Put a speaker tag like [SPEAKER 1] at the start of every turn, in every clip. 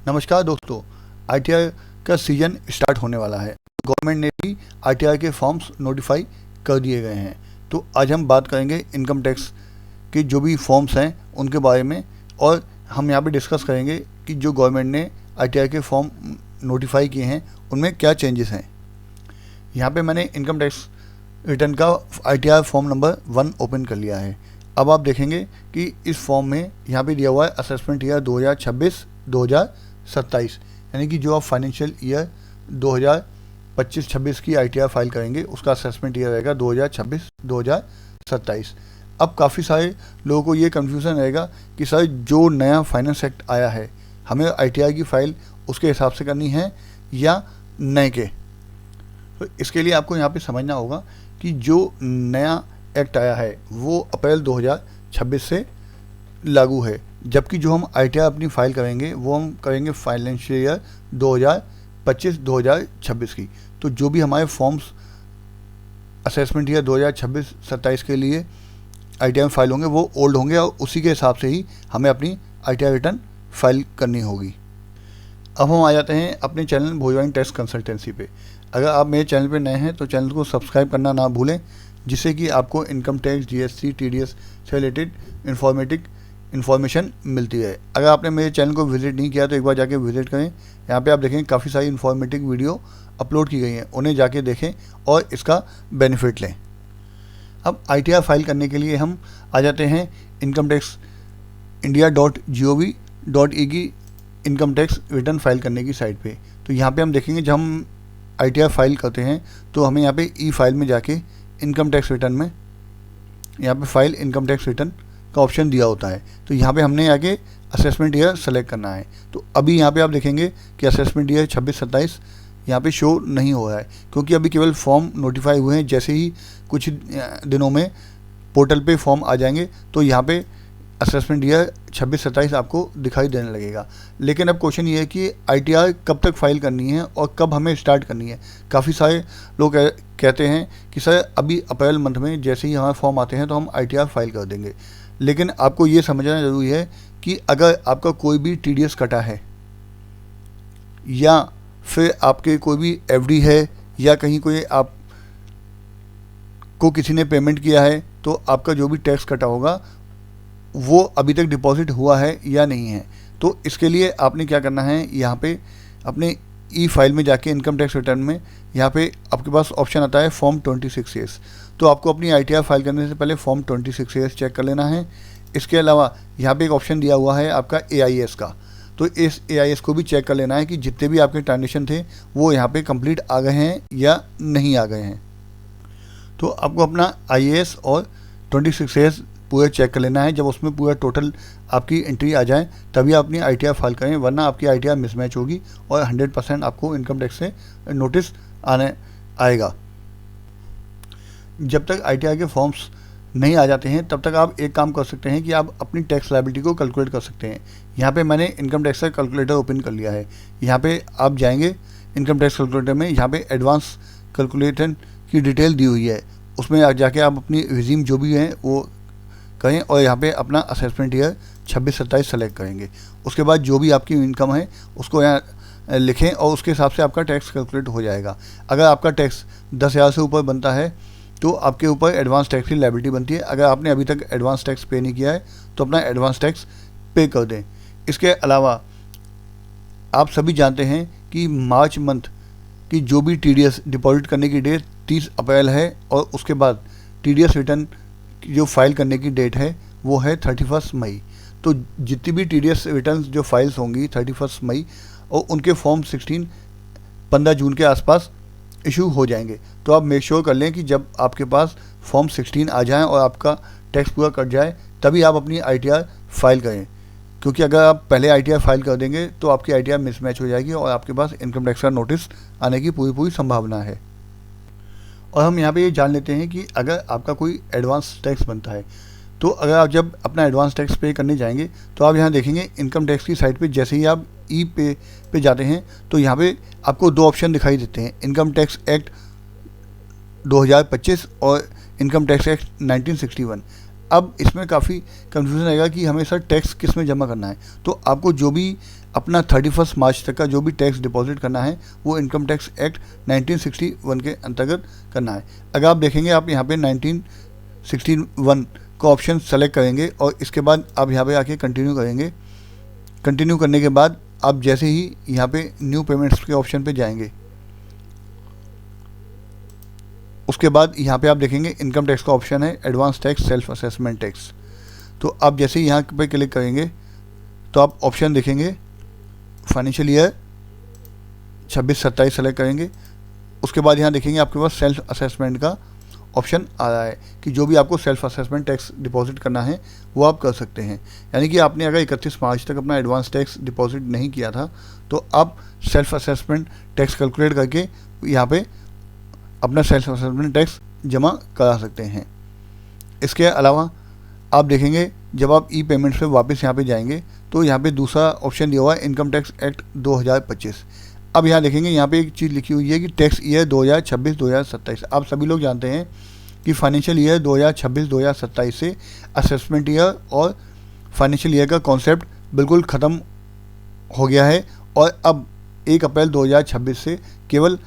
[SPEAKER 1] नमस्कार दोस्तों, आईटीआर का सीजन स्टार्ट होने वाला है। गवर्नमेंट ने भी आईटीआर के फॉर्म्स नोटिफाई कर दिए गए हैं। तो आज हम बात करेंगे इनकम टैक्स के जो भी फॉर्म्स हैं उनके बारे में, और हम यहाँ पे डिस्कस करेंगे कि जो गवर्नमेंट ने आईटीआर के फॉर्म नोटिफाई किए हैं उनमें क्या चेंजेस हैं। यहाँ पे मैंने इनकम टैक्स रिटर्न का आईटीआर फॉर्म नंबर 1 ओपन कर लिया है। अब आप देखेंगे कि इस फॉर्म में यहाँ पे दिया हुआ है असेसमेंट ईयर 2026-2027, यानी कि जो आप फाइनेंशियल ईयर 2025-26 की आईटीआर फाइल करेंगे उसका असेसमेंट ईयर रहेगा 2026-2027। अब काफ़ी सारे लोगों को ये कन्फ्यूज़न रहेगा कि सर जो नया फाइनेंस एक्ट आया है हमें आईटीआर की फ़ाइल उसके हिसाब से करनी है या नए के। तो इसके लिए आपको यहाँ पे समझना होगा कि जो नया एक्ट आया है वो अप्रैल 2026 से लागू है, जबकि जो हम आईटीआर अपनी फ़ाइल करेंगे वो हम करेंगे फाइनेंशियल ईयर 2025-2026 की। तो जो भी हमारे फॉर्म्स असेसमेंट ईयर 2026-27 के लिए आईटीआर फाइल होंगे वो ओल्ड होंगे और उसी के हिसाब से ही हमें अपनी आईटीआर रिटर्न फाइल करनी होगी। अब हम आ जाते हैं अपने चैनल भोजवाइन टैक्स कंसल्टेंसी पे। अगर आप मेरे चैनल पे नए हैं तो चैनल को सब्सक्राइब करना ना भूलें, जिससे कि आपको इनकम टैक्स, जीएसटी, टीडीएस से रिलेटेड इन्फॉर्मेशन मिलती है। अगर आपने मेरे चैनल को विजिट नहीं किया तो एक बार जाके विजिट करें। यहाँ पे आप देखेंगे काफ़ी सारी इन्फॉर्मेटिव वीडियो अपलोड की गई हैं, उन्हें जाके देखें और इसका बेनिफिट लें। अब आईटीआर फाइल करने के लिए हम आ जाते हैं इनकम टैक्स india.gov.in की इनकम टैक्स रिटर्न फाइल करने की साइट पे। तो यहाँ पे हम देखेंगे जब हम आईटीआर फाइल करते हैं तो हमें यहाँ पे ई फाइल में जाके इनकम टैक्स रिटर्न में यहाँ पे फाइल इनकम टैक्स रिटर्न का ऑप्शन दिया होता है। तो यहाँ पे हमने आगे असेसमेंट ईयर सेलेक्ट करना है। तो अभी यहाँ पे आप देखेंगे कि असेसमेंट ईयर 26-27 यहाँ पे शो नहीं हो रहा है, क्योंकि अभी केवल फॉर्म नोटिफाई हुए हैं। जैसे ही कुछ दिनों में पोर्टल पे फॉर्म आ जाएंगे तो यहाँ पे असेसमेंट ईयर 26-27 आपको दिखाई देने लगेगा। लेकिन अब क्वेश्चन ये है कि आईटीआर कब तक फाइल करनी है और कब हमें स्टार्ट करनी है। काफ़ी सारे लोग कहते हैं कि सर अभी अप्रैल मंथ में जैसे ही हमारे फॉर्म आते हैं तो हम आईटीआर फाइल कर देंगे। लेकिन आपको ये समझना ज़रूरी है कि अगर आपका कोई भी टीडीएस कटा है या फिर आपके कोई भी एफडी है या कहीं कोई आप को किसी ने पेमेंट किया है तो आपका जो भी टैक्स कटा होगा वो अभी तक डिपॉजिट हुआ है या नहीं है। तो इसके लिए आपने क्या करना है, यहाँ पे अपने ई फाइल में जाके इनकम टैक्स रिटर्न में यहाँ पे आपके पास ऑप्शन आता है फॉर्म 26A। तो आपको अपनी आईटीआर फाइल करने से पहले फॉर्म 26A चेक कर लेना है। इसके अलावा यहाँ पे एक ऑप्शन दिया हुआ है आपका AIS का, तो इस AIS को भी चेक कर लेना है कि जितने भी आपके ट्रांजेक्शन थे वो यहाँ पे कंप्लीट आ गए हैं या नहीं आ गए हैं। तो आपको अपना IAS और 26A पूरा चेक कर लेना है। जब उसमें पूरा टोटल आपकी एंट्री आ जाए तभी आप अपनी आईटीआर फाइल करें, वरना आपकी आईटीआर मिसमैच होगी और 100% आपको इनकम टैक्स से नोटिस आएगा। जब तक आईटीआर के फॉर्म्स नहीं आ जाते हैं तब तक आप एक काम कर सकते हैं कि आप अपनी टैक्स लायबिलिटी को कैलकुलेट कर सकते हैं। यहाँ पे मैंने इनकम टैक्स का कैलकुलेटर ओपन कर लिया है। यहाँ पे आप जाएंगे इनकम टैक्स कैलकुलेटर में, यहाँ पे एडवांस कैलकुलेटर की डिटेल दी हुई है, उसमें जाके आप अपनी रिजीम जो भी है वो करें और यहाँ पे अपना असेसमेंट ईयर 26-27 सेलेक्ट करेंगे। उसके बाद जो भी आपकी इनकम है उसको यहाँ लिखें और उसके हिसाब से आपका टैक्स कैलकुलेट हो जाएगा। अगर आपका टैक्स 10,000 से ऊपर बनता है तो आपके ऊपर एडवांस टैक्स की लायबिलिटी बनती है। अगर आपने अभी तक एडवांस टैक्स पे नहीं किया है तो अपना एडवांस टैक्स पे कर दें। इसके अलावा आप सभी जानते हैं कि मार्च मंथ की जो भी टीडीएस डिपॉजिट करने की डेट 30 अप्रैल है और उसके बाद टीडीएस रिटर्न जो फाइल करने की डेट है वो है 31 मई। तो जितनी भी टीडीएस रिटर्न जो फाइल्स होंगी 31 मई और उनके फॉर्म 16 15 जून के आसपास इशू हो जाएंगे। तो आप मेक श्योर कर लें कि जब आपके पास फॉर्म 16 आ जाएं और आपका टैक्स पूरा कट जाए तभी आप अपनी आईटीआर फाइल करें, क्योंकि अगर आप पहले आईटीआर फाइल कर देंगे तो आपकी आईटीआर मिसमैच हो जाएगी और आपके पास इनकम टैक्स का नोटिस आने की पूरी संभावना है। और हम यहाँ पे ये जान लेते हैं कि अगर आपका कोई एडवांस टैक्स बनता है तो अगर आप जब अपना एडवांस टैक्स पे करने जाएंगे तो आप यहाँ देखेंगे इनकम टैक्स की साइट पे जैसे ही आप ई पे जाते हैं तो यहाँ पे आपको 2 ऑप्शन दिखाई देते हैं, इनकम टैक्स एक्ट 2025 और इनकम टैक्स एक्ट 1961। अब इसमें काफ़ी कन्फ्यूज़न आएगा कि हमें सर टैक्स किस में जमा करना है। तो आपको जो भी अपना 31 मार्च तक का जो भी टैक्स डिपॉजिट करना है वो इनकम टैक्स एक्ट 1961 के अंतर्गत करना है। अगर आप देखेंगे, आप यहाँ पे 1961 का ऑप्शन सेलेक्ट करेंगे और इसके बाद आप यहाँ पे आके कंटिन्यू करेंगे। कंटिन्यू करने के बाद आप जैसे ही यहाँ पे न्यू पेमेंट्स के ऑप्शन पे जाएंगे, उसके बाद यहाँ पे आप देखेंगे इनकम टैक्स का ऑप्शन है advance tax self assessment tax. तो आप जैसे ही यहाँ पे क्लिक करेंगे तो आप ऑप्शन देखेंगे फाइनेंशियल ईयर 26-27 सेलेक्ट करेंगे। उसके बाद यहाँ देखेंगे आपके पास सेल्फ असेसमेंट का ऑप्शन आ रहा है कि जो भी आपको सेल्फ असेसमेंट टैक्स डिपॉजिट करना है वो आप कर सकते हैं। यानी कि आपने अगर 31 मार्च तक अपना एडवांस टैक्स डिपॉजिट नहीं किया था तो आप सेल्फ असेसमेंट टैक्स कैलकुलेट करके यहाँ पे अपना सेल्फ असेसमेंट टैक्स जमा करा सकते हैं। इसके अलावा आप देखेंगे जब आप ई पेमेंट्स पे वापस यहाँ पे जाएंगे तो यहाँ पे दूसरा ऑप्शन दिया हुआ है इनकम टैक्स एक्ट 2025। अब यहाँ देखेंगे यहाँ पे एक चीज़ लिखी हुई है कि टैक्स ईयर 2026-2027। आप सभी लोग जानते हैं कि फाइनेंशियल ईयर 2026-2027 से असेसमेंट ईयर और फाइनेंशियल ईयर का कॉन्सेप्ट बिल्कुल ख़त्म हो गया है और अब 1 अप्रैल 2026 से केवल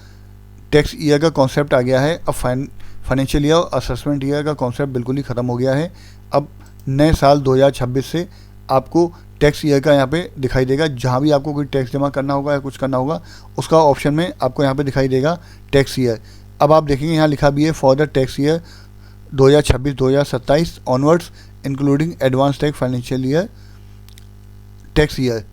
[SPEAKER 1] टैक्स ईयर का कॉन्सेप्ट आ गया है। अब फाइनेंशियल ईयर और असेसमेंट ईयर का कॉन्सेप्ट बिल्कुल ही ख़त्म हो गया है। अब नए साल 2026 से आपको टैक्स ईयर का यहाँ पे दिखाई देगा, जहाँ भी आपको कोई टैक्स जमा करना होगा या कुछ करना होगा उसका ऑप्शन में आपको यहाँ पे दिखाई देगा टैक्स ईयर। अब आप देखेंगे यहाँ लिखा भी है for the tax year 2026-2027 onwards including advance tax financial year tax year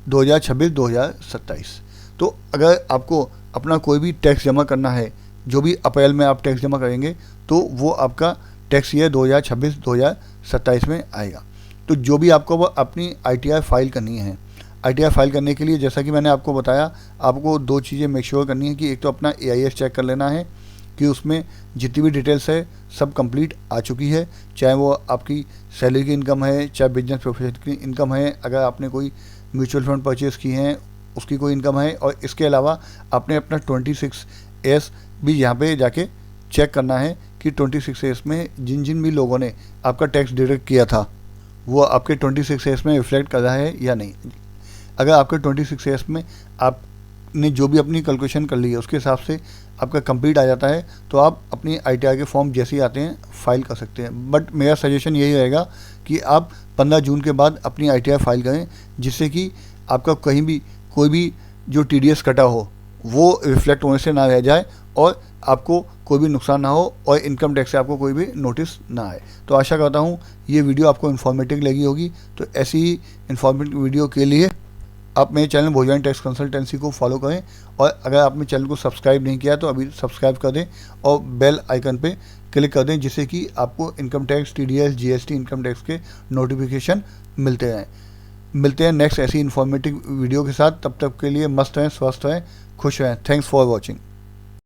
[SPEAKER 1] 2026-2027। तो अगर आपको अपना कोई भी टैक्स जमा करना है, जो भी अप्रैल में आप टैक्स जमा करेंगे तो वो आपका टैक्स ईयर 2026-2027 में आएगा। तो जो भी आपको वो अपनी ITR फाइल करनी है, ITR फाइल करने के लिए जैसा कि मैंने आपको बताया, आपको 2 चीज़ें मेक श्योर करनी है कि एक तो अपना AIS चेक कर लेना है कि उसमें जितनी भी डिटेल्स है सब कंप्लीट आ चुकी है, चाहे वो आपकी सैलरी की इनकम है, चाहे बिजनेस प्रोफेशन की इनकम है, अगर आपने कोई म्यूचुअल फंड परचेज़ की हैं उसकी कोई इनकम है, और इसके अलावा आपने अपना 26S भी यहाँ पे जाके चेक करना है कि 26S में जिन जिन भी लोगों ने आपका टैक्स डिडक्ट किया था वो आपके 26S में रिफ्लेक्ट कर रहा है या नहीं। अगर आपके 26S में आपने जो भी अपनी कैलकुलेशन कर ली है उसके हिसाब से आपका कंप्लीट आ जाता है तो आप अपनी ITR के फॉर्म जैसे ही आते हैं फाइल कर सकते हैं। बट मेरा सजेशन यही रहेगा कि आप 15 जून के बाद अपनी ITR फाइल करें, जिससे कि आपका कहीं भी कोई भी जो TDS कटा हो वो रिफ्लेक्ट होने से ना रह जाए और आपको कोई भी नुकसान ना हो और इनकम टैक्स से आपको कोई भी नोटिस ना आए। तो आशा करता हूँ ये वीडियो आपको इन्फॉर्मेटिव लगी होगी। तो ऐसी ही इन्फॉर्मेटिव वीडियो के लिए आप मेरे चैनल भोजवानी टैक्स कंसल्टेंसी को फॉलो करें, और अगर आपने चैनल को सब्सक्राइब नहीं किया तो अभी सब्सक्राइब कर दें और बेल आइकन पे क्लिक कर दें, जिससे कि आपको income tax, TDS, GST, income tax के नोटिफिकेशन मिलते रहें। मिलते हैं नेक्स्ट ऐसी इन्फॉर्मेटिव वीडियो के साथ। तब तक के लिए मस्त रहें, स्वस्थ रहें, खुश रहें। Thanks for watching.